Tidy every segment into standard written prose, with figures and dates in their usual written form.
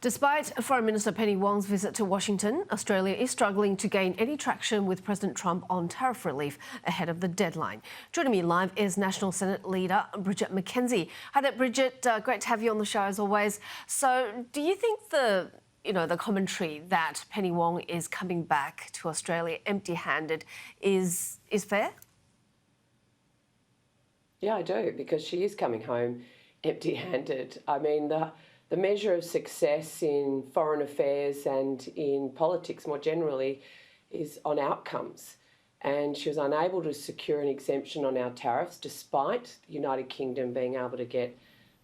Despite Foreign Minister Penny Wong's visit to Washington, Australia is struggling to gain any traction with President Trump on tariff relief ahead of the deadline. Joining me live is National Senate Leader Bridget McKenzie. Hi there, Bridget. Great to have you on the show as always. So, do you think the commentary that Penny Wong is coming back to Australia empty-handed is fair? Yeah, I do, because she is coming home empty-handed. I mean, the measure of success in foreign affairs and in politics more generally is on outcomes. And she was unable to secure an exemption on our tariffs, despite the United Kingdom being able to get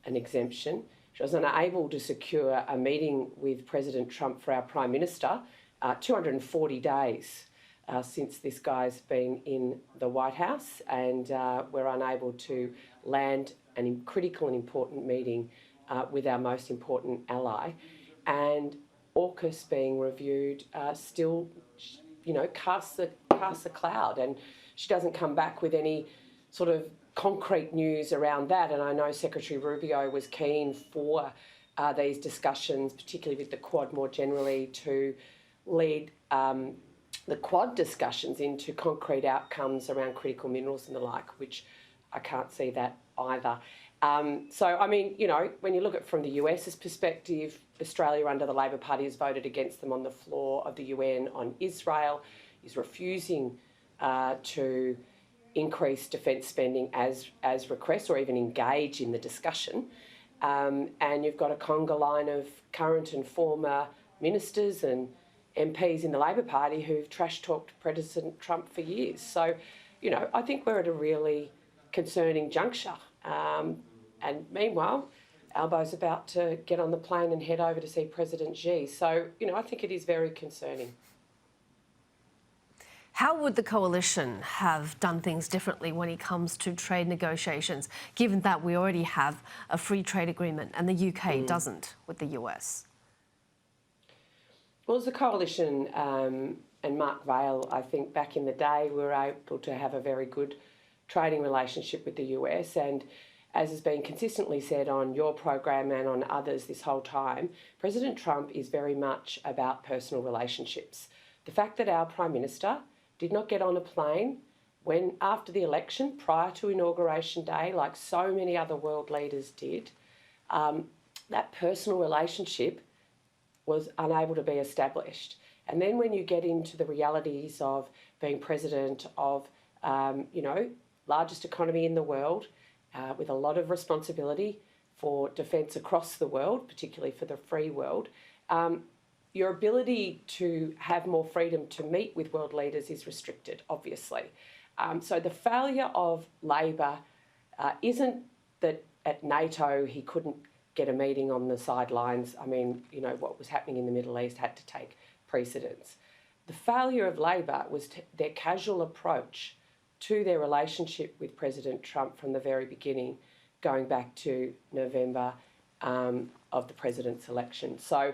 an exemption. She was unable to secure a meeting with President Trump for our Prime Minister, 240 days since this guy's been in the White House, and we're unable to land a critical and important meeting with our most important ally. And AUKUS being reviewed still, casts a cloud, and she doesn't come back with any sort of concrete news around that. And I know Secretary Rubio was keen for these discussions, particularly with the Quad more generally, to lead the Quad discussions into concrete outcomes around critical minerals and the like, which I can't see that either. So, I mean, when you look at it from the US's perspective, Australia under the Labor Party has voted against them on the floor of the UN on Israel, is refusing to increase defence spending as requests or even engage in the discussion. And you've got a conga line of current and former ministers and MPs in the Labor Party who've trash-talked President Trump for years. So, I think we're at a really concerning juncture. And meanwhile, Albo's about to get on the plane and head over to see President Xi. So, I think it is very concerning. How would the coalition have done things differently when it comes to trade negotiations, given that we already have a free trade agreement and the UK doesn't with the US? Well, as a coalition, and Mark Vaile, I think back in the day, we were able to have a very good trading relationship with the US, and as has been consistently said on your program and on others this whole time, President Trump is very much about personal relationships. The fact that our Prime Minister did not get on a plane after the election, prior to Inauguration Day, like so many other world leaders did, that personal relationship was unable to be established. And then when you get into the realities of being president of, largest economy in the world, with a lot of responsibility for defence across the world, particularly for the free world, your ability to have more freedom to meet with world leaders is restricted, obviously. So the failure of Labor isn't that at NATO he couldn't get a meeting on the sidelines. I mean, what was happening in the Middle East had to take precedence. The failure of Labor was their casual approach to their relationship with President Trump from the very beginning, going back to November of the president's election. So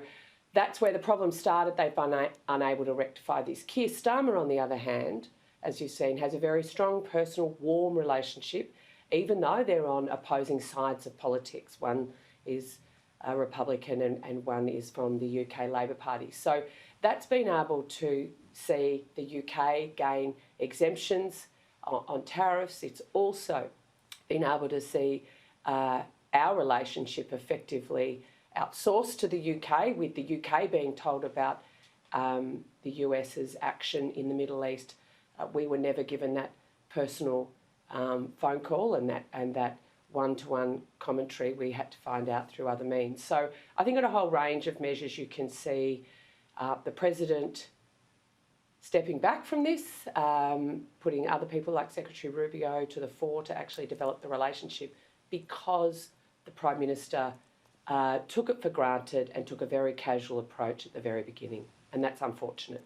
that's where the problem started. They've been unable to rectify this. Keir Starmer, on the other hand, as you've seen, has a very strong, personal, warm relationship, even though they're on opposing sides of politics. One is a Republican and one is from the UK Labor Party. So that's been able to see the UK gain exemptions on tariffs. It's also been able to see our relationship effectively outsourced to the UK, with the UK being told about the US's action in the Middle East. We were never given that personal phone call and that one-to-one commentary. We had to find out through other means. So I think on a whole range of measures you can see the President stepping back from this, putting other people like Secretary Rubio to the fore to actually develop the relationship, because the Prime Minister took it for granted and took a very casual approach at the very beginning, and that's unfortunate.